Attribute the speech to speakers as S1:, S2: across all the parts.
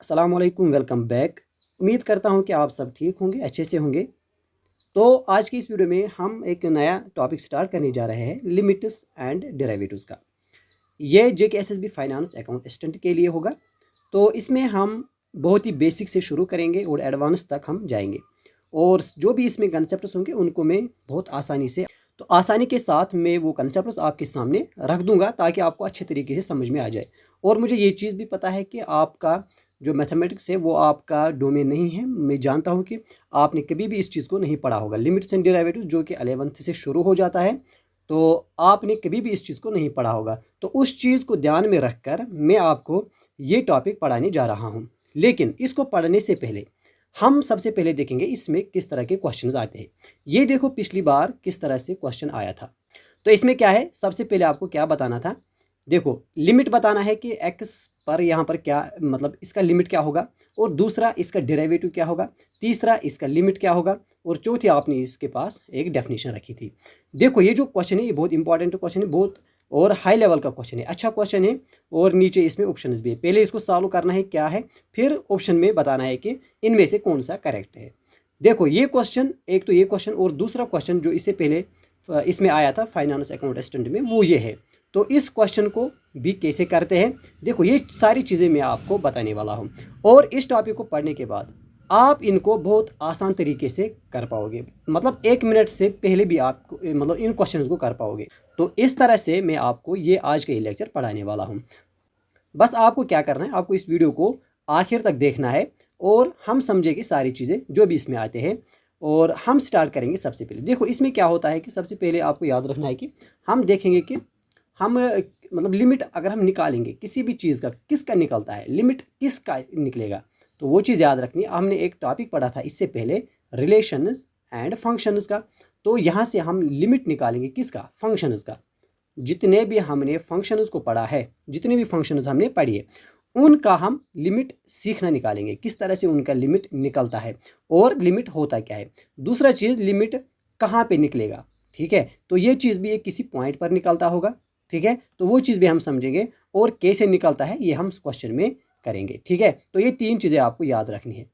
S1: अस्सलाम वालेकुम, welcome back. उम्मीद करता हूँ कि आप सब ठीक होंगे, अच्छे से होंगे। तो आज की इस वीडियो में हम एक नया टॉपिक स्टार्ट करने जा रहे हैं, लिमिट्स एंड डेरिवेटिव्स का। ये जेके एसएसबी फाइनेंस अकाउंट असिस्टेंट के लिए होगा। तो इसमें हम बहुत ही बेसिक से शुरू करेंगे और एडवांस तक हम जाएंगे, और जो भी इसमें कंसेप्ट्स होंगे उनको मैं बहुत आसानी से, तो आसानी के साथ मैं वो कंसेप्ट्स आपके सामने रख दूंगा ताकि आपको अच्छे तरीके से समझ में आ जाए। और मुझे ये चीज़ भी पता है कि आपका जो मैथमेटिक्स है वो आपका डोमेन नहीं है। मैं जानता हूँ कि आपने कभी भी इस चीज़ को नहीं पढ़ा होगा, लिमिट्स एंड डेरिवेटिव्स जो कि 11th से शुरू हो जाता है। तो आपने कभी भी इस चीज़ को नहीं पढ़ा होगा, तो उस चीज़ को ध्यान में रखकर मैं आपको ये टॉपिक पढ़ाने जा रहा हूँ। लेकिन इसको पढ़ने से पहले हम सबसे पहले देखेंगे इसमें किस तरह के क्वेश्चंस आते हैं। ये देखो पिछली बार किस तरह से क्वेश्चन आया था। तो इसमें क्या है, सबसे पहले आपको क्या बताना था। देखो, लिमिट बताना है कि एक्स पर यहाँ पर क्या मतलब इसका लिमिट क्या होगा, और दूसरा इसका डेरिवेटिव क्या होगा, तीसरा इसका लिमिट क्या होगा, और चौथी आपने इसके पास एक डेफिनेशन रखी थी। देखो ये जो क्वेश्चन है ये बहुत इंपॉर्टेंट क्वेश्चन है, बहुत और हाई लेवल का क्वेश्चन है, अच्छा क्वेश्चन है। और नीचे इसमें ऑप्शंस भी है, पहले इसको सॉल्व करना है क्या है, फिर ऑप्शन में बताना है कि इनमें से कौन सा करेक्ट है। देखो ये क्वेश्चन, एक तो ये क्वेश्चन और दूसरा क्वेश्चन जो इससे पहले इसमें आया था फाइनेंस अकाउंट असिस्टेंट में, वो ये है। तो इस क्वेश्चन को भी कैसे करते हैं, देखो ये सारी चीज़ें मैं आपको बताने वाला हूँ। और इस टॉपिक को पढ़ने के बाद आप इनको बहुत आसान तरीके से कर पाओगे, मतलब 1 मिनट से पहले भी आप मतलब इन क्वेश्चंस को कर पाओगे। तो इस तरह से मैं आपको ये आज का ये लेक्चर पढ़ाने वाला हूँ। बस आपको क्या करना है, आपको इस वीडियो को आखिर तक देखना है और हम समझेंगे सारी चीज़ें जो भी इसमें आते हैं। और हम स्टार्ट करेंगे सबसे पहले। देखो इसमें क्या होता है कि सबसे पहले आपको याद रखना है कि हम देखेंगे कि हम मतलब लिमिट अगर हम निकालेंगे किसी भी चीज़ का, किसका निकलता है लिमिट, किसका निकलेगा। तो वो चीज़ याद रखनी है। हमने एक टॉपिक पढ़ा था इससे पहले, रिलेशंस एंड फंक्शंस का। तो यहाँ से हम लिमिट निकालेंगे किसका, फंक्शंस का। जितने भी हमने फंक्शंस को पढ़ा है, जितने भी फंक्शंस हमने पढ़ी है, उनका हम लिमिट सीखना निकालेंगे, किस तरह से उनका लिमिट निकलता है और लिमिट होता क्या है। दूसरा चीज़, लिमिट कहाँ पे निकलेगा, ठीक है। तो ये चीज़ भी एक किसी पॉइंट पर निकलता होगा, ठीक है। तो वो चीज़ भी हम समझेंगे, और कैसे निकलता है ये हम क्वेश्चन में करेंगे, ठीक है। तो ये 3 चीज़ें आपको याद रखनी है।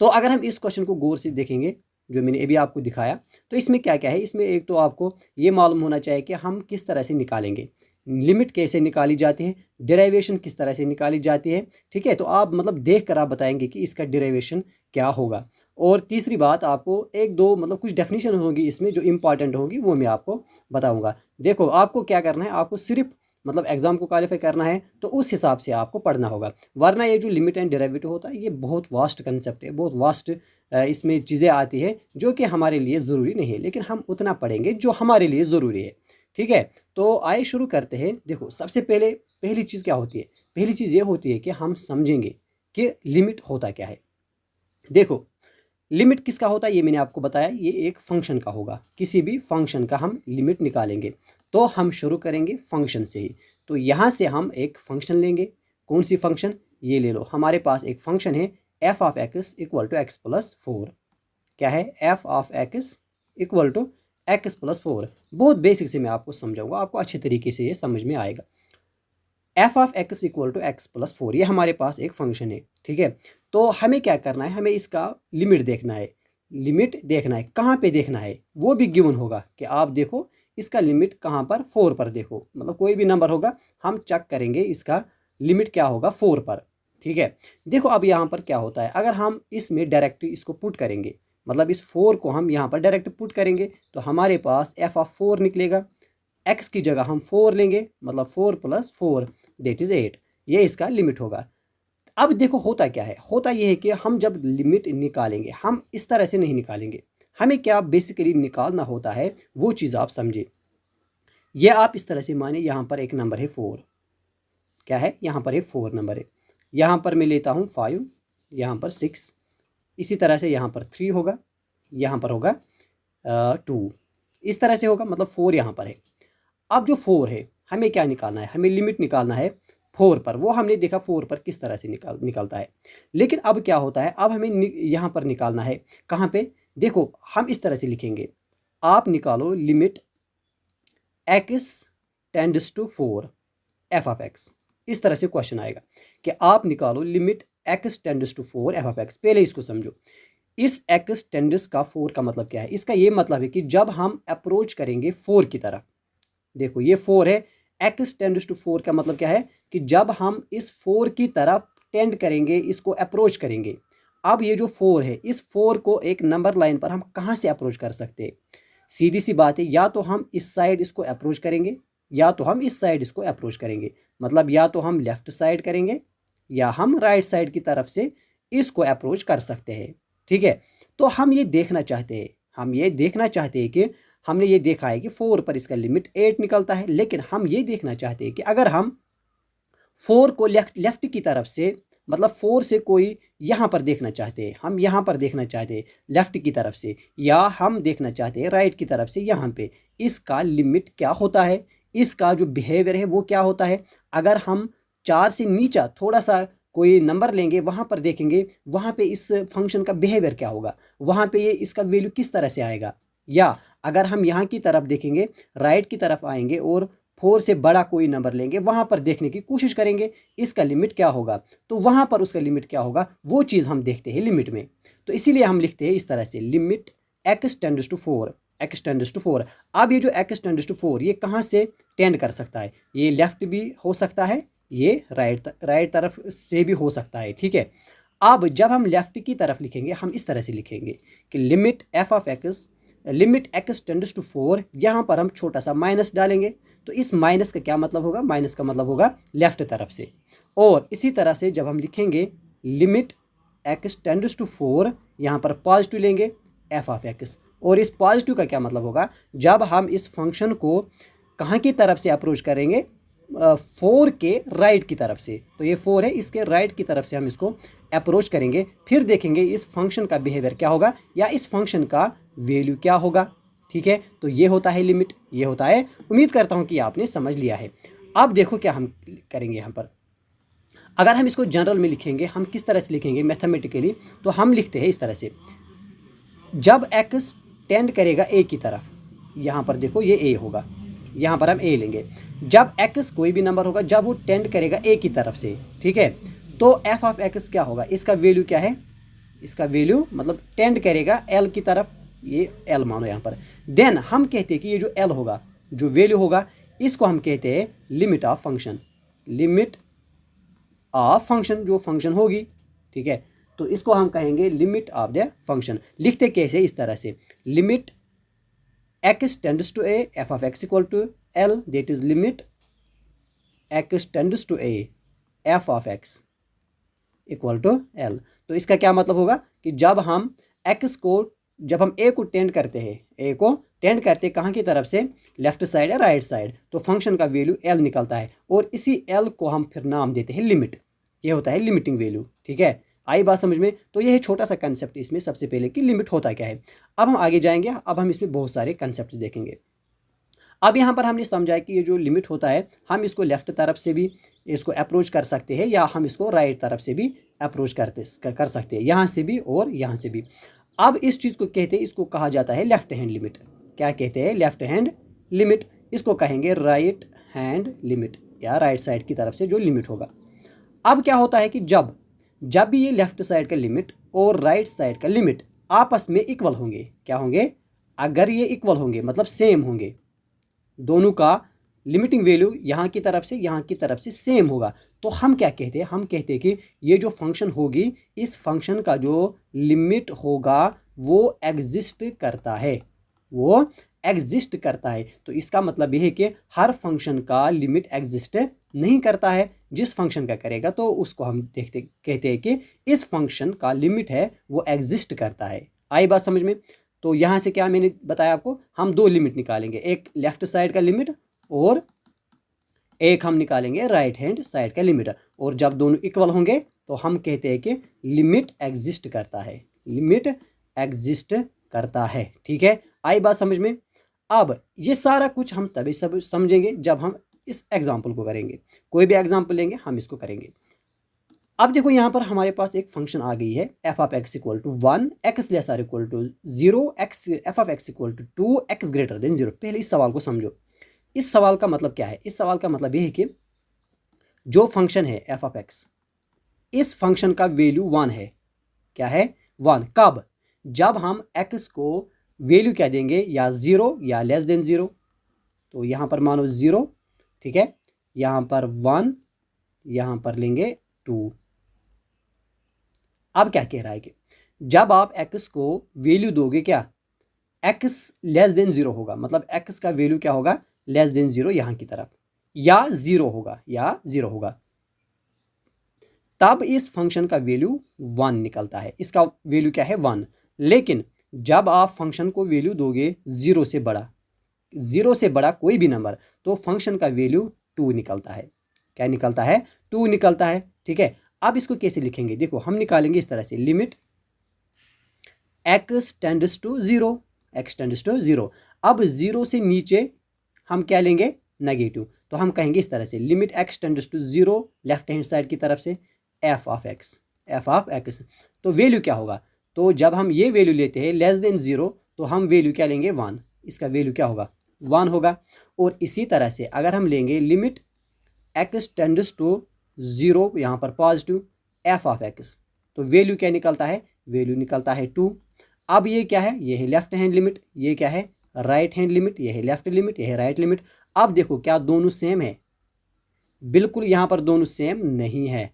S1: तो अगर हम इस क्वेश्चन को गौर से देखेंगे जो मैंने अभी आपको दिखाया, तो इसमें क्या क्या है। इसमें एक तो आपको ये मालूम होना चाहिए कि हम किस तरह से निकालेंगे, लिमिट कैसे निकाली जाती है, डेरिवेशन किस तरह से निकाली जाती है, ठीक है। तो आप मतलब देख कर आप बताएंगे कि इसका डेरिवेशन क्या होगा। और तीसरी बात, आपको एक दो मतलब कुछ डेफिनेशन होगी इसमें जो इंपॉर्टेंट होगी, वो मैं आपको बताऊंगा। देखो आपको क्या करना है, आपको सिर्फ मतलब एग्जाम को क्वालिफाई करना है, तो उस हिसाब से आपको पढ़ना होगा। वरना ये जो लिमिट एंड डेरिवेटिव होता है ये बहुत वास्ट कंसेप्ट है, बहुत वास्ट इसमें चीज़ें आती है जो कि हमारे लिए ज़रूरी नहीं है, लेकिन हम उतना पढ़ेंगे जो हमारे लिए ज़रूरी है, ठीक है। तो आइए शुरू करते हैं। देखो सबसे पहले पहली चीज़ क्या होती है, पहली चीज़ ये होती है कि हम समझेंगे कि लिमिट होता क्या है। देखो लिमिट किसका होता है ये मैंने आपको बताया, ये एक फंक्शन का होगा, किसी भी फंक्शन का हम लिमिट निकालेंगे। तो हम शुरू करेंगे फंक्शन से ही। तो यहाँ से हम एक फंक्शन लेंगे। कौन सी फंक्शन, ये ले लो, हमारे पास एक फंक्शन है f of x equal to x plus 4। क्या है, f of x equal to x plus 4। बहुत बेसिक से मैं आपको समझाऊंगा, आपको अच्छे तरीके से ये समझ में आएगा। F of x equal to x plus 4 ये हमारे पास एक फंक्शन है, ठीक है। तो हमें क्या करना है, हमें इसका लिमिट देखना है। लिमिट देखना है, कहाँ पे देखना है, वो भी गिवन होगा कि आप देखो इसका लिमिट कहाँ पर, 4 पर देखो, मतलब कोई भी नंबर होगा हम चेक करेंगे इसका लिमिट क्या होगा 4 पर, ठीक है। देखो अब यहाँ पर क्या होता है, अगर हम इसमें डायरेक्ट इसको पुट करेंगे, मतलब इस 4 को हम यहाँ पर डायरेक्ट पुट करेंगे, तो हमारे पास एफ ऑफ 4 निकलेगा। एक्स की जगह हम 4 लेंगे, मतलब 4 प्लस 4 दैट इज़ 8। ये इसका लिमिट होगा। अब देखो होता क्या है, होता यह है कि हम जब लिमिट निकालेंगे हम इस तरह से नहीं निकालेंगे। हमें क्या बेसिकली निकालना होता है, वो चीज़ आप समझे। ये आप इस तरह से माने, यहाँ पर एक नंबर है 4, क्या है, यहाँ पर एक 4 नंबर है। यहाँ पर मैं लेता हूँ 5, यहाँ पर 6, इसी तरह से यहाँ पर 3 होगा, यहाँ पर होगा 2, इस तरह से होगा, मतलब 4 यहाँ पर है। अब जो 4 है हमें क्या निकालना है, हमें लिमिट निकालना है 4 पर। वो हमने देखा 4 पर किस तरह से निकलता है। लेकिन अब क्या होता है, अब हमें यहाँ पर निकालना है, कहाँ पे, देखो हम इस तरह से लिखेंगे, आप निकालो limit x tends to 4 f of x. इस तरह से क्वेश्चन आएगा कि आप निकालो limit x tends to 4 f of x. पहले इसको समझो, इस x टेंड्स का 4 का मतलब क्या है? इसका ये मतलब है कि जब हम अप्रोच करेंगे 4 की तरफ, देखो ये 4 है, x टेंड्स टू 4 का मतलब क्या है कि जब हम इस 4 की तरफ टेंड करेंगे, इसको अप्रोच करेंगे। अब ये जो 4 है, इस 4 को एक नंबर लाइन पर हम कहाँ से अप्रोच कर सकते हैं? सीधी सी बात है, या तो हम इस साइड इसको अप्रोच करेंगे या तो हम इस साइड इसको अप्रोच करेंगे। मतलब या तो हम लेफ्ट साइड करेंगे या हम राइट साइड की तरफ से इसको अप्रोच कर सकते हैं। ठीक है, तो हम ये देखना चाहते हैं, कि हमने ये देखा है कि 4 पर इसका लिमिट 8 निकलता है, लेकिन हम ये देखना चाहते हैं कि अगर हम 4 को लेफ्ट की तरफ से, मतलब 4 से कोई यहाँ पर देखना चाहते हैं, हम यहाँ पर देखना चाहते हैं लेफ्ट की तरफ से, या हम देखना चाहते हैं राइट की तरफ से यहाँ पे, इसका लिमिट क्या होता है, इसका जो बिहेवियर है वो क्या होता है। अगर हम 4 से नीचा थोड़ा सा कोई नंबर लेंगे, वहाँ पर देखेंगे वहाँ पे इस फंक्शन का बिहेवियर क्या होगा, वहाँ पे ये इसका वैल्यू किस तरह से आएगा। या अगर हम यहाँ की तरफ देखेंगे, राइट की तरफ आएंगे और 4 से बड़ा कोई नंबर लेंगे, वहाँ पर देखने की कोशिश करेंगे इसका लिमिट क्या होगा, तो वहाँ पर उसका लिमिट क्या होगा वो चीज़ हम देखते हैं लिमिट में। तो इसीलिए हम लिखते हैं इस तरह से, limit x tends to 4, x tends to 4। अब ये जो x टेंड्स टू 4 ये कहाँ से टेंड कर सकता है? ये लेफ्ट भी हो सकता है, ये राइट तरफ से भी हो सकता है। ठीक है, अब जब हम लेफ्ट की तरफ लिखेंगे हम इस तरह से लिखेंगे कि limit f of x, limit x tends to 4, यहाँ पर हम छोटा सा माइनस डालेंगे। तो इस माइनस का क्या मतलब होगा? माइनस का मतलब होगा लेफ्ट तरफ से। और इसी तरह से जब हम लिखेंगे लिमिट x टेंड्स टू 4, यहाँ पर पॉजिटिव लेंगे f ऑफ x, और इस पॉजिटिव का क्या मतलब होगा? जब हम इस फंक्शन को कहाँ की तरफ से अप्रोच करेंगे? 4 के राइट की तरफ से। तो ये 4 है, इसके राइट की तरफ से हम इसको अप्रोच करेंगे, फिर देखेंगे इस फंक्शन का बिहेवियर क्या होगा या इस फंक्शन का वैल्यू क्या होगा। ठीक है, तो ये होता है लिमिट, ये होता है। उम्मीद करता हूँ कि आपने समझ लिया है। अब देखो क्या हम करेंगे यहाँ पर, अगर हम इसको जनरल में लिखेंगे, हम किस तरह से लिखेंगे मैथमेटिकली, तो हम लिखते हैं इस तरह से, जब x टेंड करेगा a की तरफ, यहाँ पर देखो ये a होगा, यहाँ पर हम a लेंगे। जब x कोई भी नंबर होगा, जब वो टेंड करेगा a की तरफ से, ठीक है, तो f ऑफ x क्या होगा? इसका वैल्यू क्या है? इसका वैल्यू मतलब टेंड करेगा l की तरफ, ये l मानो यहाँ पर। देन हम कहते हैं कि ये जो l होगा, जो वैल्यू होगा, इसको हम कहते हैं limit of function, limit of function, जो फंक्शन होगी। ठीक है, तो इसको हम कहेंगे लिमिट ऑफ द फंक्शन। लिखते कैसे? इस तरह से, limit x tends to a f of x equal to l, that is limit x tends to a f of x equal to l। तो इसका क्या मतलब होगा कि जब हम x को, जब हम a को टेंड करते हैं, a को टेंड करते कहाँ की तरफ से? लेफ्ट साइड या राइट साइड, तो फंक्शन का वैल्यू l निकलता है, और इसी l को हम फिर नाम देते हैं लिमिट। ये होता है लिमिटिंग वैल्यू। ठीक है, आई बात समझ में? तो ये है छोटा सा कंसेप्ट इसमें, सबसे पहले कि लिमिट होता क्या है। अब हम आगे जाएंगे, अब हम इसमें बहुत सारे कंसेप्ट देखेंगे। अब यहाँ पर हमने समझा कि ये जो लिमिट होता है, हम इसको लेफ्ट तरफ से भी इसको अप्रोच कर सकते हैं, या हम इसको राइट तरफ से भी अप्रोच कर सकते हैं, यहाँ से भी और यहाँ से भी। अब इस चीज़ को कहते हैं, इसको कहा जाता है लेफ्ट हैंड लिमिट। क्या कहते हैं? Left hand limit. इसको कहेंगे राइट हैंड लिमिट, या राइट साइड की तरफ से जो लिमिट होगा। अब क्या होता है कि जब भी ये लेफ्ट साइड का लिमिट और राइट साइड का लिमिट आपस में इक्वल होंगे, क्या होंगे? अगर ये इक्वल होंगे मतलब सेम होंगे, दोनों का लिमिटिंग वैल्यू यहाँ की तरफ से यहाँ की तरफ से सेम होगा, तो हम क्या कहते हैं? हम कहते हैं कि ये जो फंक्शन होगी, इस फंक्शन का जो लिमिट होगा वो एग्जिस्ट करता है, वो एग्जिस्ट करता है। तो इसका मतलब यह है कि हर फंक्शन का लिमिट एग्जिस्ट नहीं करता है, जिस फंक्शन का करेगा तो उसको हम कहते हैं कि इस फंक्शन का लिमिट है वो एग्जिस्ट करता है। आई बात समझ में? तो यहाँ से क्या मैंने बताया आपको, हम दो लिमिट निकालेंगे, एक लेफ्ट साइड का लिमिट और एक हम निकालेंगे राइट हैंड साइड का लिमिट, और जब दोनों इक्वल होंगे तो हम कहते हैं कि लिमिट एग्जिस्ट करता है, लिमिट एग्जिस्ट करता है। ठीक है, आई बात समझ में? अब ये सारा कुछ हम तभी सब समझेंगे जब हम इस एग्जाम्पल को करेंगे। कोई भी एग्जाम्पल लेंगे, हम इसको करेंगे। अब देखो यहाँ पर हमारे पास एक फंक्शन आ गई है, f of x equal to 1, x less or equal to 0, f of x equal to 2, x greater than 0। पहले इस सवाल को समझो। इस सवाल का मतलब क्या है? इस सवाल का मतलब ये है कि जो फंक्शन है एफ ऑफ एक्स, इस फंक्शन का वैल्यू 1 है। क्या है? 1। कब? जब हम x को वैल्यू क्या देंगे, या 0 या लेस देन 0। तो यहाँ पर मानो 0, ठीक है, यहाँ पर 1, यहाँ पर लेंगे 2। अब क्या कह रहा है कि जब आप x को वैल्यू दोगे, क्या x लेस देन 0 होगा, मतलब x का वैल्यू क्या होगा, लेस देन 0 यहाँ की तरफ, या 0 होगा, या 0 होगा, तब इस फंक्शन का वैल्यू 1 निकलता है। इसका वैल्यू क्या है, 1। लेकिन जब आप फंक्शन को वैल्यू दोगे 0 से बड़ा, 0 से बड़ा कोई भी नंबर, तो फंक्शन का वैल्यू 2 निकलता है। क्या निकलता है? 2 निकलता है। ठीक है, अब इसको कैसे लिखेंगे? देखो, हम निकालेंगे इस तरह से, limit x tends to 0, x tends to 0। अब 0 से नीचे हम क्या लेंगे, नेगेटिव। तो हम कहेंगे इस तरह से, limit x tends to 0, left hand side की तरफ से f ऑफ x। तो वैल्यू क्या होगा? तो जब हम ये वैल्यू लेते हैं लेस देन 0, तो हम वैल्यू क्या लेंगे, 1। इसका वैल्यू क्या होगा, 1 होगा। और इसी तरह से अगर हम लेंगे लिमिट x टेंड्स टू 0, यहाँ पर पॉजिटिव, f ऑफ x, तो वैल्यू क्या निकलता है, वैल्यू निकलता है 2। अब ये क्या है, ये है लेफ्ट हैंड लिमिट, ये क्या है, राइट हैंड लिमिट, ये है लेफ्ट लिमिट, ये है राइट लिमिट। अब देखो, क्या दोनों सेम है? बिल्कुल यहाँ पर दोनों सेम नहीं है,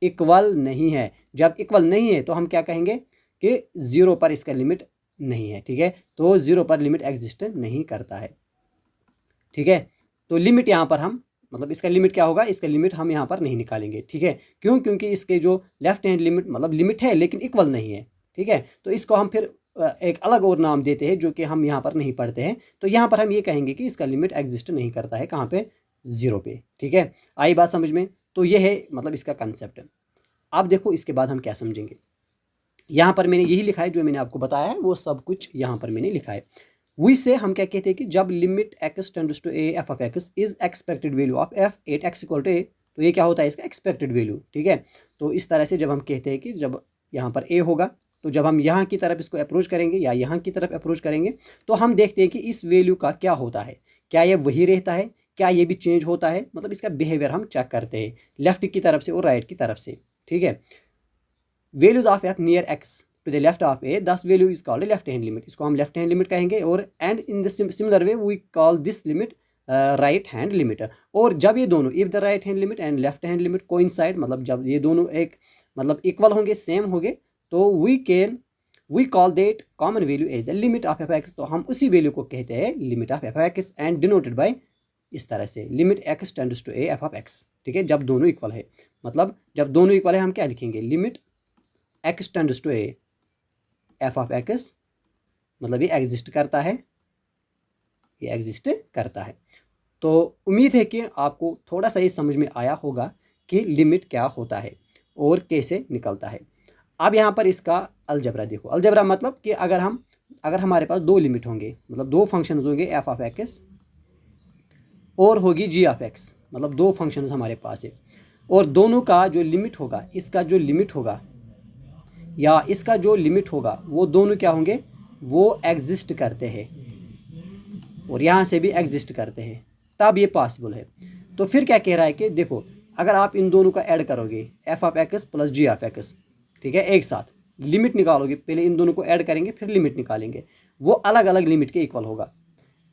S1: इक्वल नहीं है। जब इक्वल नहीं है तो हम क्या कहेंगे कि 0 पर इसका लिमिट नहीं है। ठीक है, तो 0 पर लिमिट एग्जिस्ट नहीं करता है। ठीक है, तो लिमिट यहाँ पर हम, मतलब इसका लिमिट क्या होगा, इसका लिमिट हम यहाँ पर नहीं निकालेंगे। ठीक है, क्यों? क्योंकि इसके जो लेफ्ट हैंड लिमिट, मतलब लिमिट है लेकिन इक्वल नहीं है। ठीक है, तो इसको हम फिर एक अलग और नाम देते हैं जो कि हम यहाँ पर नहीं पढ़ते हैं। तो यहाँ पर हम ये कहेंगे कि इसका लिमिट एग्जिस्ट नहीं करता है। कहाँ पे? 0 पे। ठीक है, आई बात समझ में? तो ये है मतलब इसका कंसेप्ट। अब देखो, इसके बाद हम क्या समझेंगे। यहाँ पर मैंने यही लिखा है, जो मैंने आपको बताया है वो सब कुछ यहाँ पर मैंने लिखा है। वही से हम क्या कहते हैं कि जब limit x tends to a f of x is expected value of f 8x equal to a, तो ये क्या होता है, इसका एक्सपेक्टेड वैल्यू। ठीक है, तो इस तरह से जब हम कहते हैं कि जब यहाँ पर a होगा, तो जब हम यहाँ की तरफ इसको अप्रोच करेंगे या यहाँ की तरफ अप्रोच करेंगे, तो हम देखते हैं कि इस वैल्यू का क्या होता है। क्या ये वही रहता है, क्या ये भी चेंज होता है, मतलब इसका बिहेवियर हम चेक करते हैं लेफ्ट की तरफ से और राइट की तरफ से। ठीक है, values of f near x to the left of a, this value is called left hand limit, इसको हम लेफ्ट हैंड लिमिट कहेंगे। और and in the similar way we call this limit right hand limit. और जब ये दोनों, if the right hand limit and left hand limit coincide, मतलब जब ये दोनों एक मतलब इक्वल होंगे, सेम होंगे, तो we call that common value as the limit of f x. तो हम उसी वैल्यू को कहते हैं limit of f x, and denoted by इस तरह से, limit x tends to a f of x। ठीक है, जब दोनों इक्वल है, मतलब जब दोनों इक्वल है हम क्या लिखेंगे, limit x tends to a f of x, मतलब ये एग्जिस्ट करता है, ये एग्जिस्ट करता है। तो उम्मीद है कि आपको थोड़ा सा ये समझ में आया होगा कि लिमिट क्या होता है और कैसे निकलता है। अब यहाँ पर इसका अलजबरा देखो। अलजबरा मतलब कि अगर हमारे पास दो लिमिट होंगे, मतलब दो फंक्शंस होंगे f ऑफ x और होगी g ऑफ x, मतलब दो फंक्शंस हमारे पास है, और दोनों का जो लिमिट होगा, इसका जो लिमिट होगा या इसका जो लिमिट होगा, वो दोनों क्या होंगे, वो एग्जिस्ट करते हैं और यहाँ से भी एग्जिस्ट करते हैं, तब ये पॉसिबल है। तो फिर क्या कह रहा है कि देखो, अगर आप इन दोनों का ऐड करोगे, f of x plus g of x, ठीक है, एक साथ लिमिट निकालोगे, पहले इन दोनों को ऐड करेंगे फिर लिमिट निकालेंगे, वो अलग अलग लिमिट के इक्वल होगा।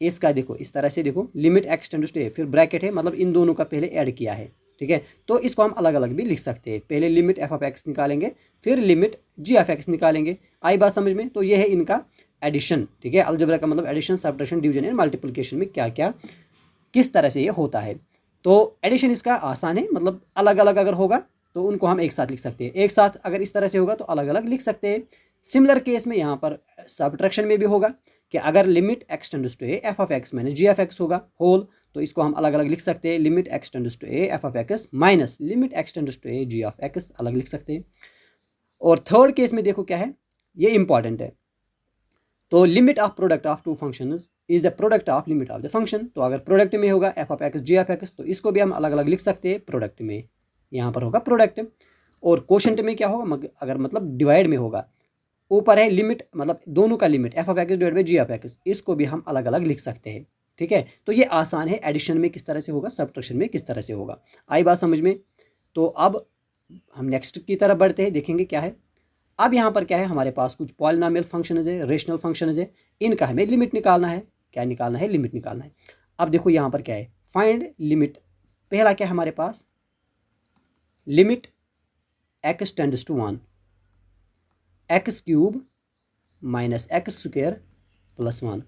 S1: इसका देखो इस तरह से, देखो limit x tends to a, फिर ब्रैकेट है, मतलब इन दोनों का पहले ऐड किया है। ठीक है, तो इसको हम अलग अलग भी लिख सकते हैं, पहले लिमिट f ऑफ x निकालेंगे फिर लिमिट g ऑफ x निकालेंगे। आई बात समझ में? तो ये है इनका एडिशन। ठीक है, अलजेब्रा का मतलब addition, subtraction, division and multiplication में क्या क्या किस तरह से ये होता है। तो एडिशन इसका आसान है, मतलब अलग अलग अगर होगा तो उनको हम एक साथ लिख सकते हैं, एक साथ अगर इस तरह से होगा तो अलग अलग लिख सकते हैं। सिमिलर केस में यहाँ पर सब्ट्रैक्शन में भी होगा कि अगर limit x tends to a f of x minus g of x होगा होल, तो इसको हम अलग अलग लिख सकते हैं, limit x tends to a f of x minus limit x tends to a g of x अलग लिख सकते हैं। और थर्ड केस में देखो क्या है, ये इंपॉर्टेंट है। तो limit of product of two functions is the product of limit of the function. तो अगर प्रोडक्ट में होगा f of x g of x, तो इसको भी हम अलग अलग लिख सकते हैं प्रोडक्ट में, यहाँ पर होगा प्रोडक्ट। और कोशेंट में क्या होगा, अगर मतलब डिवाइड में होगा, ऊपर है लिमिट, मतलब दोनों का limit f of x divide by g of x, इसको भी हम अलग अलग लिख सकते हैं। ठीक है, तो ये आसान है, एडिशन में किस तरह से होगा, सब्ट्रैक्शन में किस तरह से होगा। आई बात समझ में? तो अब हम नेक्स्ट की तरफ बढ़ते हैं, देखेंगे क्या है। अब यहाँ पर क्या है, हमारे पास कुछ पॉलिनोमियल फंक्शंस है, रेशनल फंक्शंस है, इनका हमें लिमिट निकालना है। क्या निकालना है? लिमिट निकालना है। अब देखो यहाँ पर क्या है, फाइंड लिमिट। पहला क्या है हमारे पास, limit x tends to 1 x cube minus x square plus 1।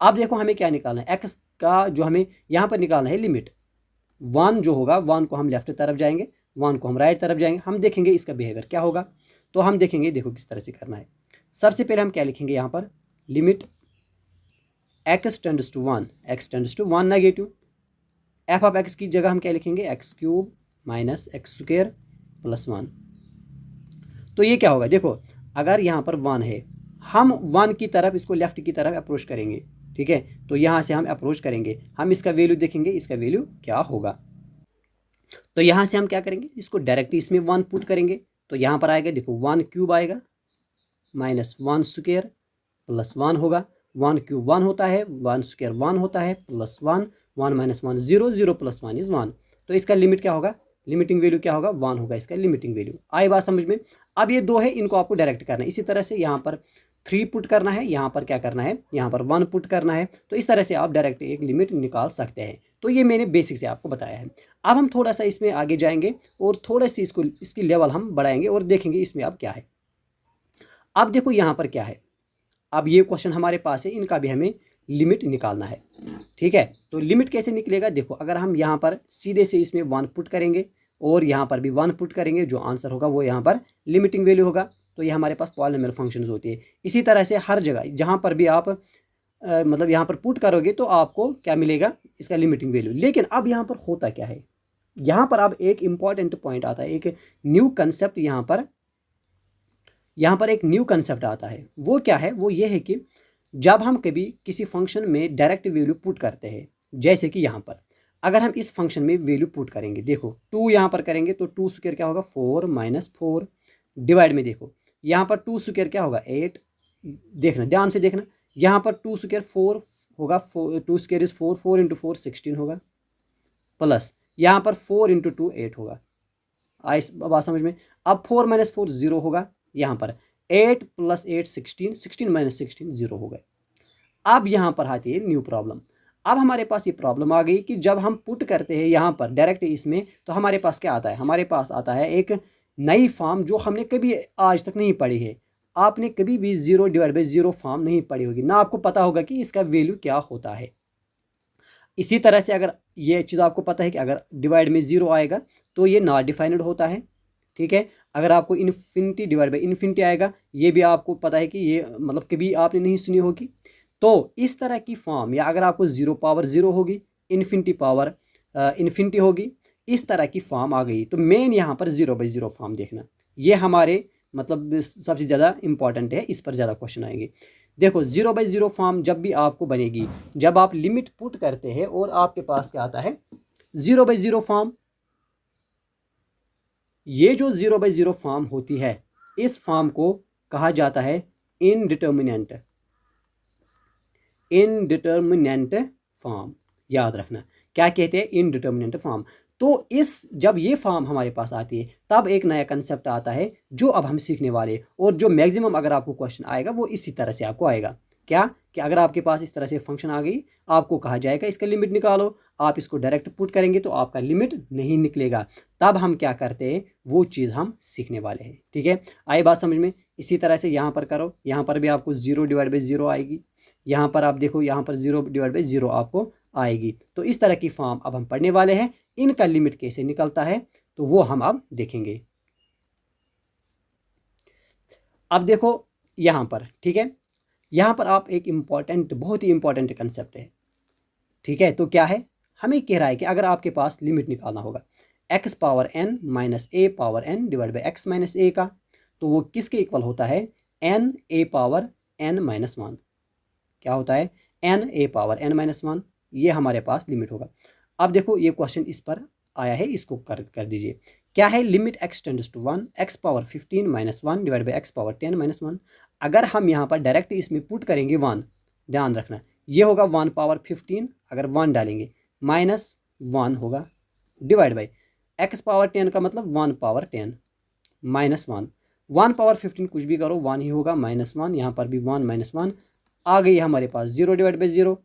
S1: अब देखो हमें क्या निकालना है, x का जो हमें यहाँ पर निकालना है लिमिट। 1 जो होगा, 1 को हम लेफ्ट तरफ जाएंगे, 1 को हम राइट तरफ जाएंगे, हम देखेंगे इसका बिहेवियर क्या होगा। तो हम देखेंगे, देखो किस तरह से करना है। सबसे पहले हम क्या लिखेंगे यहाँ पर, limit x tends to 1 x tends to 1 negative, f of x की जगह हम क्या लिखेंगे, x cube minus x square plus 1। तो ये क्या होगा, देखो अगर यहाँ पर 1 है, हम 1 की तरफ, इसको लेफ्ट की तरफ अप्रोच करेंगे, ठीक है। तो यहाँ से हम अप्रोच करेंगे, हम इसका वैल्यू देखेंगे, इसका वैल्यू क्या होगा। तो यहाँ से हम क्या करेंगे, इसको डायरेक्टली इसमें 1 पुट करेंगे। तो यहाँ पर आएगा, देखो 1 क्यूब आएगा माइनस 1 स्क्वायर प्लस 1 होगा। 1 क्यूब 1 होता है, 1 स्क्वायर 1 होता है, प्लस 1, 1 माइनस 1 0, 0 प्लस 1 इज 1। तो इसका लिमिट क्या होगा, लिमिटिंग वैल्यू क्या होगा, 1 होगा इसका लिमिटिंग वैल्यू। आई बात समझ में। अब ये 2 है, इनको आपको डायरेक्ट करना है। इसी तरह से यहाँ पर 3 पुट करना है, यहाँ पर क्या करना है, यहाँ पर 1 पुट करना है। तो इस तरह से आप डायरेक्ट एक लिमिट निकाल सकते हैं। तो ये मैंने बेसिक से आपको बताया है। अब हम थोड़ा सा इसमें आगे जाएंगे और थोड़ा सी इसकी लेवल हम बढ़ाएंगे और देखेंगे इसमें अब क्या है। अब देखो यहाँ पर क्या है, अब ये क्वेश्चन हमारे पास है, इनका भी हमें लिमिट निकालना है, ठीक है। तो लिमिट कैसे निकलेगा, देखो अगर हम यहाँ पर सीधे से इसमें 1 पुट करेंगे और यहाँ पर भी 1 पुट करेंगे, जो आंसर होगा वो यहाँ पर लिमिटिंग वैल्यू होगा। तो ये हमारे पास पॉलिनोमियल फंक्शंस होती है। इसी तरह से हर जगह जहाँ पर भी आप मतलब यहाँ पर पुट करोगे तो आपको क्या मिलेगा, इसका लिमिटिंग वैल्यू। लेकिन अब यहाँ पर होता क्या है, यहाँ पर अब एक इंपॉर्टेंट पॉइंट आता है, एक न्यू कंसेप्ट यहाँ पर एक न्यू कंसेप्ट आता है। वो क्या है, वो ये है कि जब हम कभी किसी फंक्शन में डायरेक्ट वैल्यू पुट करते हैं, जैसे कि यहाँ पर अगर हम इस फंक्शन में वैल्यू पुट करेंगे, देखो 2 यहाँ पर करेंगे तो 2 स्क्वायर क्या होगा, 4 माइनस 4 डिवाइड में, देखो यहाँ पर 2 स्क्वायर क्या होगा, 8। देखना, ध्यान से देखना, यहाँ पर 2 स्क्वायर 4 होगा, 2 स्क्वायर इज 4, 4 इंटू 4 16 होगा, प्लस यहाँ पर 4 इंटू 2 8 होगा। आई बात समझ में। अब 4 माइनस 4 0 होगा, यहाँ पर 8 प्लस 8 16, 16 माइनस 16 0 हो गए। अब यहाँ पर आती है न्यू प्रॉब्लम। अब हमारे पास ये प्रॉब्लम आ गई कि जब हम पुट करते हैं यहाँ पर डायरेक्ट इसमें, तो हमारे पास क्या आता है, हमारे पास आता है एक नई फॉर्म जो हमने कभी आज तक नहीं पढ़ी है। आपने कभी भी 0 डिवाइड बाई 0 फॉर्म नहीं पढ़ी होगी, ना आपको पता होगा कि इसका वैल्यू क्या होता है। इसी तरह से अगर ये चीज़ आपको पता है कि अगर डिवाइड में 0 आएगा तो ये नॉट डिफाइंड होता है, ठीक है। अगर आपको इन्फिनिटी डिवाइड बाई इन्फिनिटी आएगा, ये भी आपको पता है कि ये मतलब कभी आपने नहीं सुनी होगी। तो इस तरह की फॉर्म, या अगर आपको 0 पावर 0 होगी, इन्फिनिटी पावर इन्फिनिटी होगी, इस तरह की फॉर्म आ गई, तो मेन यहाँ पर 0 बाई 0 फॉर्म देखना, ये हमारे मतलब सबसे ज़्यादा इंपॉर्टेंट है, इस पर ज़्यादा क्वेश्चन आएंगे। देखो 0 बाई 0 फॉर्म जब भी आपको बनेगी, जब आप लिमिट पुट करते हैं और आपके पास क्या आता है, 0 बाई 0 फॉर्म। ये जो 0 बाई 0 फॉर्म होती है, इस फॉर्म को कहा जाता है इनडिटर्मिनेंट फॉर्म। याद रखना, क्या कहते हैं, इनडिटर्मिनेंट फॉर्म। तो इस जब ये फॉर्म हमारे पास आती है, तब एक नया कंसेप्ट आता है जो अब हम सीखने वाले, और जो मैक्सिमम अगर आपको क्वेश्चन आएगा वो इसी तरह से आपको आएगा। क्या कि अगर आपके पास इस तरह से फंक्शन आ गई, आपको कहा जाएगा इसका लिमिट निकालो, आप इसको डायरेक्ट पुट करेंगे तो आपका लिमिट नहीं निकलेगा। तब हम क्या करते हैं, वो चीज़ हम सीखने वाले हैं, ठीक है। आई बात समझ में। इसी तरह से यहाँ पर करो, यहाँ पर भी आपको 0 डिवाइड बाई 0 आएगी, यहाँ पर आप देखो, यहाँ पर 0 डिवाइड बाई 0 आपको आएगी। तो इस तरह की फॉर्म अब हम पढ़ने वाले हैं। इनका लिमिट कैसे निकलता है तो वो हम अब देखेंगे। अब देखो यहाँ पर, ठीक है, यहाँ पर आप एक इम्पॉर्टेंट, बहुत ही इंपॉर्टेंट कंसेप्ट है, ठीक है। तो क्या है, हमें कह रहा है कि अगर आपके पास लिमिट निकालना होगा x power n minus a power n divide by x minus a का, तो वो किसके इक्वल होता है, n a power n minus 1। क्या होता है, n a power n minus 1, ये हमारे पास लिमिट होगा। अब देखो ये क्वेश्चन इस पर आया है, इसको कर दीजिए। क्या है, limit x tends to 1 x power 15 minus 1 divide by x power 10 minus 1। अगर हम यहाँ पर डायरेक्ट इसमें पुट करेंगे 1, ध्यान रखना, ये होगा 1 पावर 15, अगर 1 डालेंगे, माइनस 1 होगा, डिवाइड बाई x पावर 10 का मतलब 1 पावर 10 माइनस 1, 1 पावर 15 कुछ भी करो 1 ही होगा, -1, यहाँ पर भी 1 -1 आ गई हमारे पास 0/0।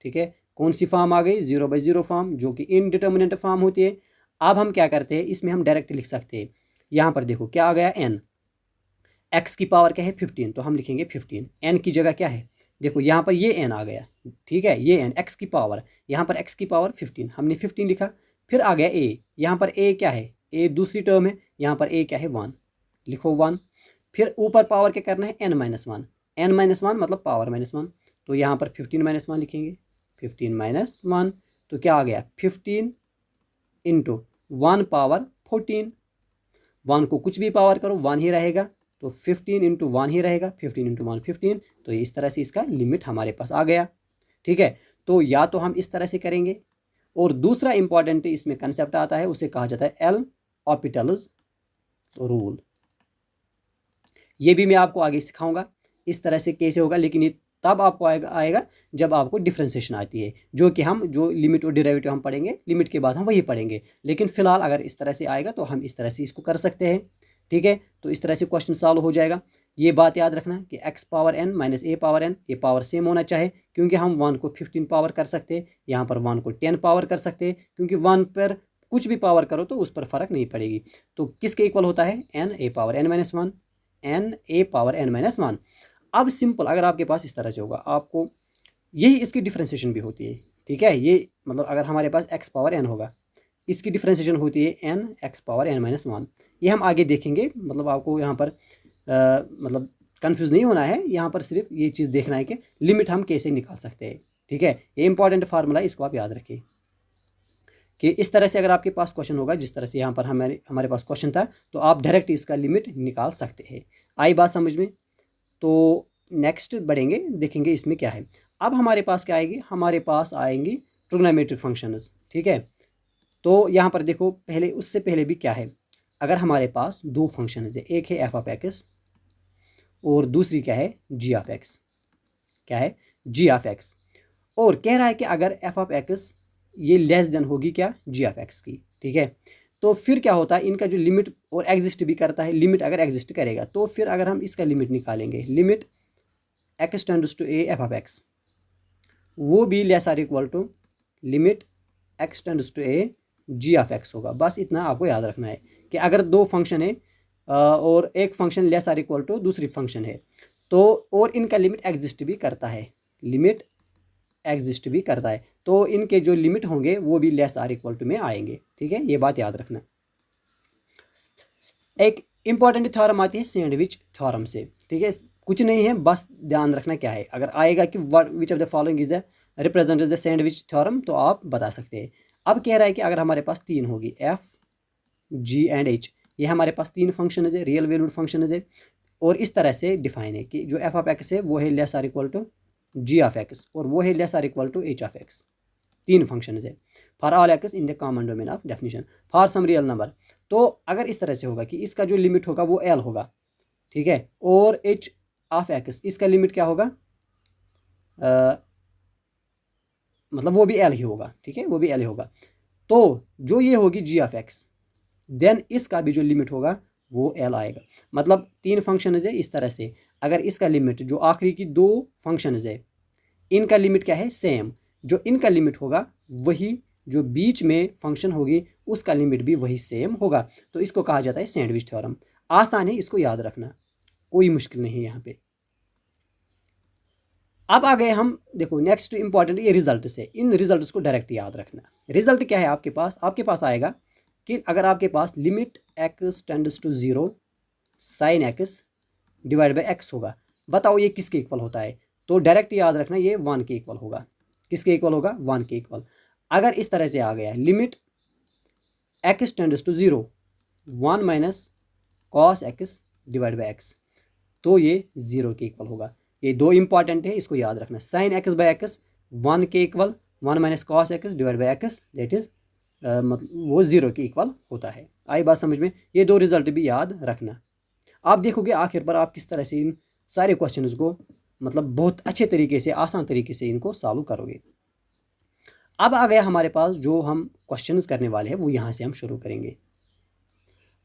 S1: ठीक है, कौन सी फॉर्म आ गई? 0/0 फॉर्म, जो कि इनडिटर्मिनेंट फॉर्म होती है। अब हम क्या करते हैं, इसमें हम डायरेक्ट लिख सकते हैं। यहाँ पर देखो क्या आ गया, n, x की पावर क्या है 15, तो हम लिखेंगे 15, n की जगह क्या है, देखो यहाँ पर ये n आ गया। ठीक है, ये n x की पावर, यहाँ पर x की पावर 15, हमने 15 लिखा। फिर आ गया a, यहाँ पर a क्या है, a दूसरी टर्म है, यहाँ पर a क्या है 1, लिखो 1। फिर ऊपर पावर क्या करना है, n-1, n-1 मतलब पावर -1, तो यहाँ पर 15 - 1 लिखेंगे, 15 - 1, तो क्या आ गया 15 इंटू 1 पावर 14, 1 को कुछ भी पावर करो 1 ही रहेगा, तो 15 इंटू 1 ही रहेगा, 15 इंटू 1 15, तो इस तरह से इसका लिमिट हमारे पास आ गया। ठीक है, तो या तो हम इस तरह से करेंगे, और दूसरा इंपॉर्टेंट इसमें कंसेप्ट आता है, उसे कहा जाता है एल ऑर्बिटल्स रूल। ये भी मैं आपको आगे सिखाऊंगा इस तरह से कैसे होगा, लेकिन ये तब आपको आएगा जब आपको डिफ्रेंसिएशन आती है, जो कि हम जो लिमिट और डेरिवेटिव हम पढ़ेंगे, लिमिट के बाद हम वही पढ़ेंगे। लेकिन फिलहाल अगर इस तरह से आएगा तो हम इस तरह से इसको कर सकते हैं। ठीक है, तो इस तरह से क्वेश्चन सॉल्व हो जाएगा। ये बात याद रखना कि x power n minus a power n, ये पावर सेम होना चाहिए, क्योंकि हम 1 को 15 पावर कर सकते हैं, यहाँ पर 1 को 10 पावर कर सकते हैं, क्योंकि 1 पर कुछ भी पावर करो तो उस पर फर्क नहीं पड़ेगी। तो किसके इक्वल होता है, n a power n-1, n a power n-1। अब सिंपल अगर आपके पास इस तरह से होगा, आपको यही इसकी डिफ्रेंसिएशन भी होती है। ठीक है, ये मतलब अगर हमारे पास x पावर n होगा, इसकी डिफ्रेंसिएशन होती है n x पावर n-1। ये हम आगे देखेंगे, मतलब आपको यहाँ पर मतलब कंफ्यूज नहीं होना है, यहाँ पर सिर्फ ये चीज़ देखना है कि लिमिट हम कैसे निकाल सकते हैं। ठीक है, ये इंपॉर्टेंट फार्मूला, इसको आप याद रखिए कि इस तरह से अगर आपके पास क्वेश्चन होगा, जिस तरह से यहाँ पर हमारे पास क्वेश्चन था, तो आप डायरेक्ट इसका लिमिट निकाल सकते हैं। आई बात समझ में? तो नेक्स्ट बढ़ेंगे, देखेंगे इसमें क्या है। अब हमारे पास क्या आएगी, हमारे पास आएंगी ट्रिग्नोमेट्रिक फंक्शंस। ठीक है, तो यहाँ पर देखो पहले, उससे पहले भी क्या है, अगर हमारे पास दो फंक्शन है, एक है एफ ऑफ एक्स और दूसरी क्या है जी ऑफ एक्स, क्या है जी ऑफ एक्स, और कह रहा है कि अगर एफ ऑफ एक्स ये लेस देन होगी क्या जी ऑफ एक्स की। ठीक है, तो फिर क्या होता है, इनका जो लिमिट और एग्जिस्ट भी करता है, लिमिट अगर एग्जिस्ट करेगा तो फिर अगर हम इसका लिमिट निकालेंगे, limit x tends to a f of x, वो भी less or equal to limit x tends to a g of x होगा। बस इतना आपको याद रखना है कि अगर दो फंक्शन है और एक function less or equal to दूसरी फंक्शन है, तो और इनका लिमिट एग्जिस्ट भी करता है, लिमिट एग्जिस्ट भी करता है, तो इनके जो लिमिट होंगे वो भी लेस आर इक्वल टू में आएंगे। ठीक है, ये बात याद रखना। एक इंपॉर्टेंट थ्योरम आती है सैंडविच थ्योरम से। ठीक है, कुछ नहीं है, बस ध्यान रखना क्या है, अगर आएगा कि which of the following is the represent the sandwich theorem, तो आप बता सकते हैं। अब कह रहा है कि अगर हमारे पास तीन होगी एफ जी एंड एच, ये हमारे पास तीन फंक्शन है, रियल वैल्यूड फंक्शन है, और इस तरह से डिफाइन है कि जो एफ ऑफ एक्स है वो है less or equal to g of x, और वो है less or equal to h of x. तीन फंक्शन है for all x in the common domain of definition for some real number. तो अगर इस तरह से होगा कि इसका जो लिमिट होगा वो एल होगा, ठीक है, और एच ऑफ एक्स इसका लिमिट क्या होगा, मतलब वो भी एल ही होगा। ठीक है, वो भी एल ही होगा। तो जो ये होगी जी ऑफ एक्स, देन इसका भी जो लिमिट होगा वो एल आएगा। मतलब तीन फंक्शन है इस तरह से, अगर इसका लिमिट जो आखिरी की दो फंक्शन है इनका लिमिट क्या है सेम, जो इनका लिमिट होगा वही जो बीच में फंक्शन होगी उसका लिमिट भी वही सेम होगा। तो इसको कहा जाता है सैंडविच थ्योरम। आसान है, इसको याद रखना, कोई मुश्किल नहीं है यहाँ पे। अब आ गए हम, देखो नेक्स्ट इंपॉर्टेंट ये रिजल्ट से, इन रिजल्ट्स को डायरेक्ट याद रखना। रिजल्ट क्या है आपके पास आएगा कि अगर आपके पास limit x tends to 0 sine x divide by x होगा, बताओ ये किसके इक्वल होता है, तो डायरेक्ट याद रखना ये 1 के इक्वल होगा। किसके इक्वल होगा, 1 के इक्वल। अगर इस तरह से आ गया limit x tends to 0 1 minus cos x divide by x, तो ये 0 के इक्वल होगा। ये दो इंपॉर्टेंट है, इसको याद रखना। साइन एक्स बाई एक्स 1 के equal, 1 minus cos x divide by x, that is मतलब वो 0 के इक्वल होता है। आई बात समझ में? ये दो रिजल्ट भी याद रखना। आप देखोगे आखिर पर आप किस तरह से इन सारे क्वेश्चंस को मतलब बहुत अच्छे तरीके से, आसान तरीके से इनको सॉल्व करोगे। अब आ गया हमारे पास जो हम क्वेश्चंस करने वाले हैं वो यहाँ से हम शुरू करेंगे।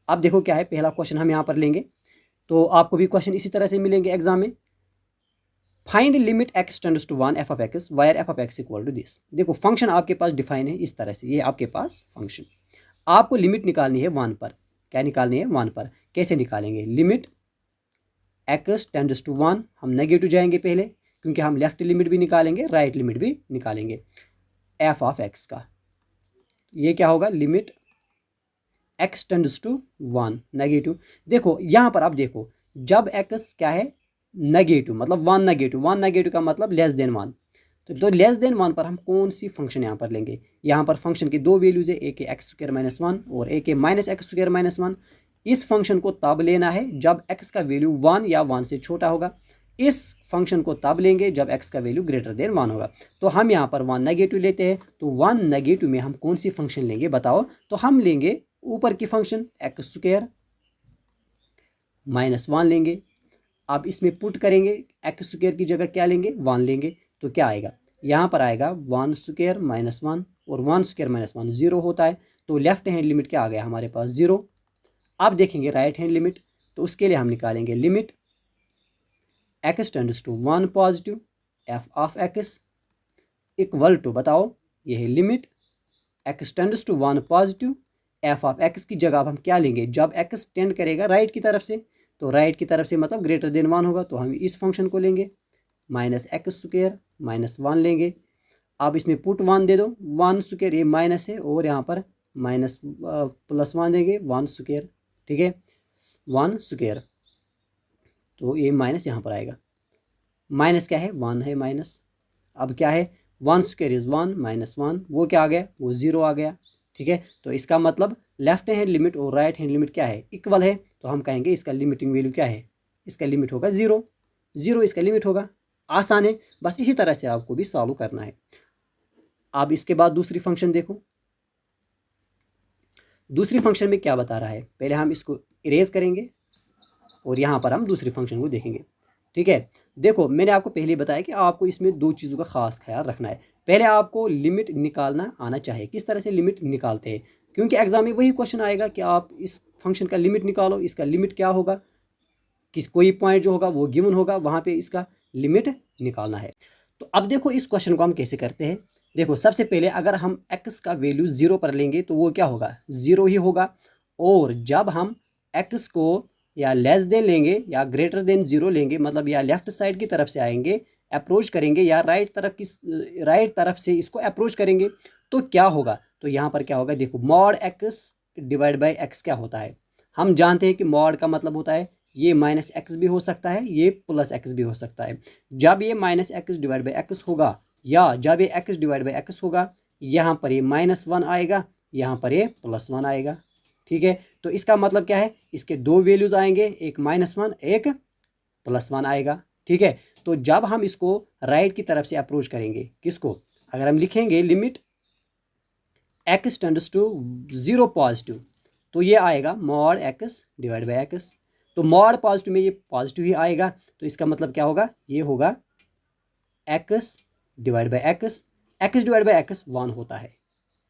S1: अब देखो क्या है, पहला क्वेश्चन हम यहाँ पर लेंगे, तो आपको भी क्वेश्चन इसी तरह से मिलेंगे एग्जाम में। Find limit x tends to 1 f of x wire f of x equal to this. देखो फंक्शन आपके पास डिफाइन है इस तरह से, ये आपके पास फंक्शन, आपको लिमिट निकालनी है 1 पर। क्या निकालनी है? 1 पर। कैसे निकालेंगे? लिमिट x टेंड्स टू 1, हम नेगेटिव जाएंगे पहले क्योंकि हम लेफ्ट लिमिट भी निकालेंगे, राइट लिमिट भी निकालेंगे f ऑफ x का। ये क्या होगा? Limit x tends to 1 negative. देखो यहाँ पर आप देखो, जब x क्या है? नेगेटिव, मतलब 1 नेगेटिव, 1 नेगेटिव का मतलब लेस देन 1। तो लेस देन 1 पर हम कौन सी फंक्शन यहाँ पर लेंगे? यहाँ पर फंक्शन की दो वैल्यूज है, एक है एक्स स्क्वायर माइनस 1 और एक है माइनस एक्स स्क्वायर माइनस 1। इस फंक्शन को तब लेना है जब x का वैल्यू 1 या 1 से छोटा होगा। इस फंक्शन को तब लेंगे जब x का वैल्यू ग्रेटर देन 1 होगा। तो हम यहाँ पर 1 नेगेटिव लेते हैं, तो 1 नेगेटिव में हम कौन सी फंक्शन लेंगे बताओ? तो हम लेंगे ऊपर की फंक्शन एक्स स्क्वायर माइनस 1 लेंगे। अब इसमें पुट करेंगे, एक्स स्क्वायर की जगह क्या लेंगे? 1 लेंगे। तो क्या आएगा? यहाँ पर आएगा 1 स्क्वायर माइनस 1 और 1 स्क्वायर माइनस 1 0 होता है। तो लेफ्ट हैंड लिमिट क्या आ गया हमारे पास? 0। अब देखेंगे राइट हैंड लिमिट, तो उसके लिए हम निकालेंगे limit x tends to 1 positive f of x equal to, बताओ ये है limit x tends to 1 positive f of x की जगह अब हम क्या लेंगे? जब x टेंड करेगा राइट की तरफ से, तो राइट की तरफ से मतलब ग्रेटर देन 1 होगा, तो हम इस फंक्शन को लेंगे माइनस एक्स स्क्वायर माइनस 1 लेंगे। अब इसमें पुट 1 दे दो, 1 स्क्वायर ये माइनस है और यहाँ पर माइनस प्लस 1 देंगे 1 स्क्वायर, ठीक है 1 स्क्वायर। तो ये माइनस यहाँ पर आएगा, माइनस क्या है? 1 है माइनस। अब क्या है? 1 स्क्वायर इज 1 माइनस 1, वो क्या आ गया? वो 0 आ गया, ठीक है। तो इसका मतलब लेफ्ट हैंड लिमिट और राइट हैंड लिमिट क्या है? इक्वल है। तो हम कहेंगे इसका लिमिटिंग वैल्यू क्या है? इसका लिमिट होगा 0, 0 इसका लिमिट होगा। आसान है, बस इसी तरह से आपको भी सॉल्व करना है। अब इसके बाद दूसरी फंक्शन देखो, दूसरी फंक्शन में क्या बता रहा है? पहले हम इसको इरेज करेंगे और यहाँ पर हम दूसरी फंक्शन को देखेंगे, ठीक है। देखो मैंने आपको पहले बताया कि आपको इसमें दो चीज़ों का खास ख्याल रखना है। पहले आपको लिमिट निकालना आना चाहिए, किस तरह से लिमिट निकालते हैं, क्योंकि एग्जाम में वही क्वेश्चन आएगा कि आप इस फंक्शन का लिमिट निकालो, इसका लिमिट क्या होगा, किस कोई पॉइंट जो होगा वो गिवन होगा, वहाँ पे इसका लिमिट निकालना है। तो अब देखो इस क्वेश्चन को हम कैसे करते हैं। देखो सबसे पहले अगर हम x का वैल्यू 0 पर लेंगे तो वो क्या होगा? 0 ही होगा। और जब हम x को या लेस देन लेंगे या ग्रेटर देन 0 लेंगे, मतलब या लेफ्ट साइड की तरफ से आएंगे अप्रोच करेंगे या राइट तरफ से इसको अप्रोच करेंगे, तो क्या होगा? तो यहाँ पर क्या होगा? देखो mod x divide by x क्या होता है? हम जानते हैं कि मॉड का मतलब होता है ये माइनस एक्स भी हो सकता है, ये प्लस एक्स भी हो सकता है। जब ये minus x divide by x होगा या जब ये एक्स डिवाइड बाई एक्स होगा, यहाँ पर ये -1 आएगा, यहाँ पर ये +1 आएगा, ठीक है। तो इसका मतलब क्या है? इसके दो वैल्यूज आएंगे, एक -1 एक +1 आएगा, ठीक है। तो जब हम इसको राइट की तरफ से अप्रोच करेंगे, किसको? अगर हम लिखेंगे limit x tends to 0 positive, तो ये आएगा mod x divide by x. तो मॉड पॉजिटिव में ये पॉजिटिव ही आएगा, तो इसका मतलब क्या होगा? ये होगा x divide by x, x divide by x 1 होता है,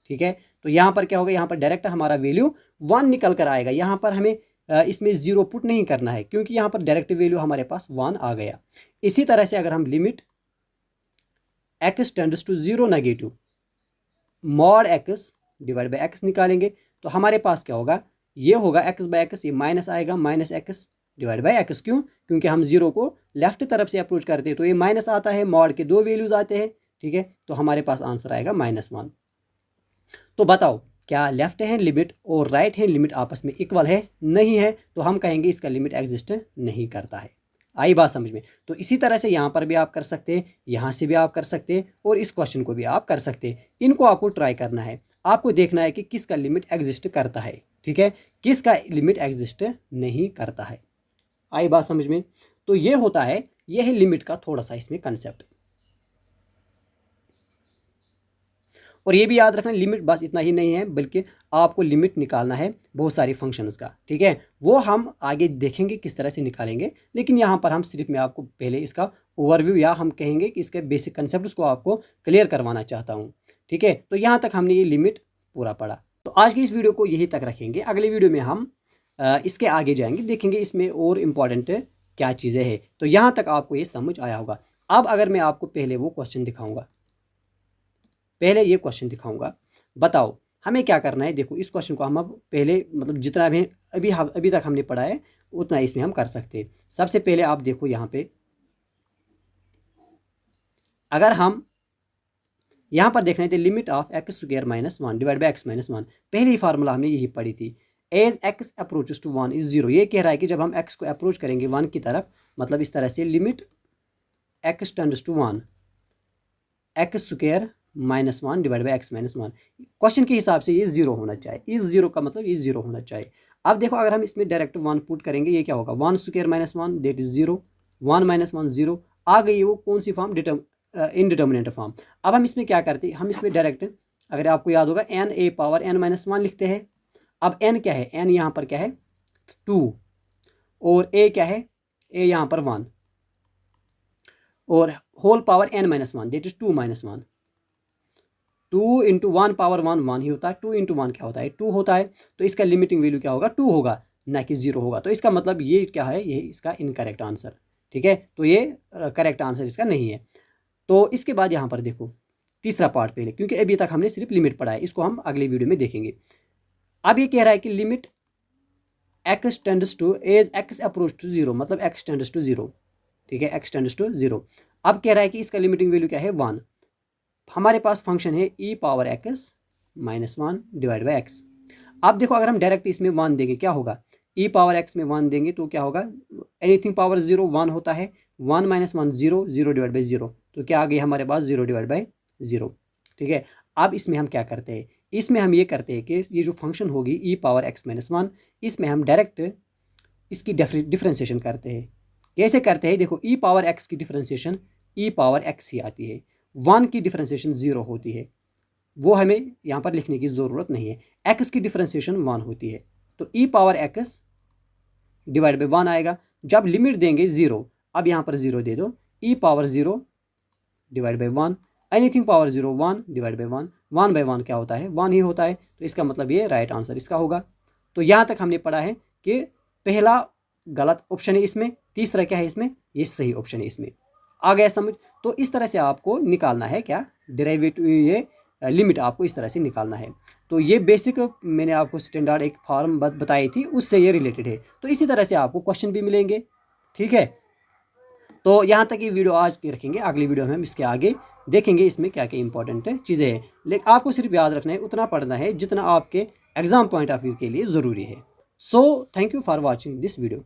S1: ठीक है। तो यहाँ पर क्या होगा? यहाँ पर डायरेक्ट हमारा वैल्यू 1 निकल कर आएगा। यहाँ पर हमें इसमें 0 पुट नहीं करना है क्योंकि यहाँ पर डायरेक्ट वैल्यू हमारे पास 1 आ गया। इसी तरह से अगर हम limit x tends to 0 negative mod x divide by x निकालेंगे, तो हमारे पास क्या होगा? ये होगा x बाई एक्स, ये माइनस आएगा minus x divide by x. क्यों? क्योंकि हम 0 को लेफ्ट तरफ से अप्रोच करते हैं तो ये माइनस आता है, मॉड के दो वैल्यूज आते हैं, ठीक है। तो हमारे पास आंसर आएगा -1। तो बताओ क्या लेफ्ट हैंड लिमिट और राइट हैंड लिमिट आपस में इक्वल है? नहीं है, तो हम कहेंगे इसका लिमिट एग्जिस्ट नहीं करता है। आई बात समझ में? तो इसी तरह से यहाँ पर भी आप कर सकते हैं, यहाँ से भी आप कर सकते हैं और इस क्वेश्चन को भी आप कर सकते हैं। इनको आपको ट्राई करना है, आपको देखना है कि किसका लिमिट एग्जिस्ट करता है, ठीक है, किसका लिमिट एग्जिस्ट नहीं करता है। आई बात समझ में? तो ये होता है, यह है लिमिट का थोड़ा सा इसमें कंसेप्ट। और ये भी याद रखना लिमिट बस इतना ही नहीं है, बल्कि आपको लिमिट निकालना है बहुत सारी फंक्शंस का, ठीक है। वो हम आगे देखेंगे किस तरह से निकालेंगे, लेकिन यहाँ पर हम सिर्फ मैं आपको पहले इसका ओवरव्यू या हम कहेंगे कि इसके बेसिक कंसेप्ट को आपको क्लियर करवाना चाहता हूँ। ठीक है, तो यहाँ तक हमने ये लिमिट पूरा पढ़ा। तो आज की इस वीडियो को यही तक रखेंगे। अगले वीडियो में हम इसके आगे जाएंगे, देखेंगे इसमें और इम्पॉर्टेंट क्या चीज़ें हैं। तो यहाँ तक आपको ये समझ आया होगा। अब अगर मैं आपको पहले वो क्वेश्चन दिखाऊंगा, पहले ये क्वेश्चन दिखाऊंगा, बताओ हमें क्या करना है। देखो इस क्वेश्चन को हम अब पहले मतलब जितना भी अभी तक हमने पढ़ा है उतना इसमें हम कर सकते हैं। सबसे पहले आप देखो यहाँ पे, अगर हम यहाँ पर देखना है limit of x square minus one divide by x minus one, पहली फार्मूला हमने यही पढ़ी थी, as x approaches to one is zero. ये कह रहा है कि जब हम एक्स को अप्रोच करेंगे वन की तरफ, मतलब इस तरह से limit x tends to one x square minus one divide by x minus one, question के हिसाब से ये जीरो होना चाहिए। इस जीरो का मतलब ये जीरो होना चाहिए। अब देखो अगर हम इसमें डायरेक्ट वन पुट करेंगे, ये क्या होगा, one square minus one that is zero, one minus one zero. आ गई वो कौन सी फॉर्म, इनडिटर्मिनेट फॉर्म। अब हम इसमें क्या करते हैं, हम इसमें डायरेक्ट, अगर आपको याद होगा n a power n minus one लिखते हैं। अब एन क्या है, एन यहाँ पर क्या है 2, और ए क्या है, ए यहाँ पर 1, और whole power n minus one that is 2 minus one. 2 into one power one one ही होता है, 2 इंटू वन क्या होता है 2 होता है। तो इसका लिमिटिंग वैल्यू क्या होगा, 2 होगा, ना कि 0 होगा। तो इसका मतलब ये क्या है, ये इसका इनकरेक्ट आंसर। ठीक है, तो ये करेक्ट आंसर इसका नहीं है। तो इसके बाद यहाँ पर देखो तीसरा पार्ट पहले, क्योंकि अभी तक हमने सिर्फ लिमिट पढ़ा है, इसको हम अगले वीडियो में देखेंगे। अब ये कह रहा है कि limit x tends to as x approach to zero, मतलब एक्स टेंड्स टू जीरो। ठीक है, एक्स टेंड्स टू जीरो। अब कह रहा है कि इसका लिमिटिंग वैल्यू क्या है 1। हमारे पास फंक्शन है e power x minus one divide by x. अब देखो अगर हम डायरेक्ट इसमें 1 देंगे क्या होगा, ई पावर एक्स में 1 देंगे तो क्या होगा, एनीथिंग पावर 0 1 होता है, 1 minus one zero, zero divide by zero, तो क्या आ गई हमारे पास 0 डिवाइड बाई जीरो। ठीक है, अब इसमें हम क्या करते हैं, इसमें हम ये करते हैं कि ये जो फंक्शन होगी ई पावर एक्स माइनस वन, इसमें हम डायरेक्ट इसकी डिफ्रेंसिएशन करते हैं। कैसे करते हैं, देखो ई पावर एक्स की डिफ्रेंसिएशन ई पावर एक्स ही आती है, 1 की डिफ्रेंसिएशन 0 होती है, वो हमें यहाँ पर लिखने की ज़रूरत नहीं है। एक्स की डिफ्रेंसिएशन 1 होती है, तो ई पावर एक्स डिवाइड बाई 1 आएगा। जब लिमिट देंगे 0, अब यहाँ पर 0 दे दो, e power 0 divide by 1, anything power 0 1 divide by 1, 1 by 1 क्या होता है 1 ही होता है। तो इसका मतलब ये राइट आंसर इसका होगा। तो यहाँ तक हमने पढ़ा है कि पहला गलत ऑप्शन है इसमें, तीसरा क्या है इसमें, ये सही ऑप्शन है इसमें। आ गया समझ। तो इस तरह से आपको निकालना है क्या, डेरिवेटिव, ये लिमिट आपको इस तरह से निकालना है। तो ये बेसिक मैंने आपको स्टैंडर्ड एक फॉर्म बताई थी, उससे ये रिलेटेड है। तो इसी तरह से आपको क्वेश्चन भी मिलेंगे। ठीक है, तो यहाँ तक ये वीडियो आज की रखेंगे। अगली वीडियो में हम इसके आगे देखेंगे इसमें क्या क्या इंपॉर्टेंट चीज़ें हैं। लेकिन आपको सिर्फ याद रखना है, उतना पढ़ना है जितना आपके एग्जाम पॉइंट ऑफ व्यू के लिए ज़रूरी है। So thank you for watching this video.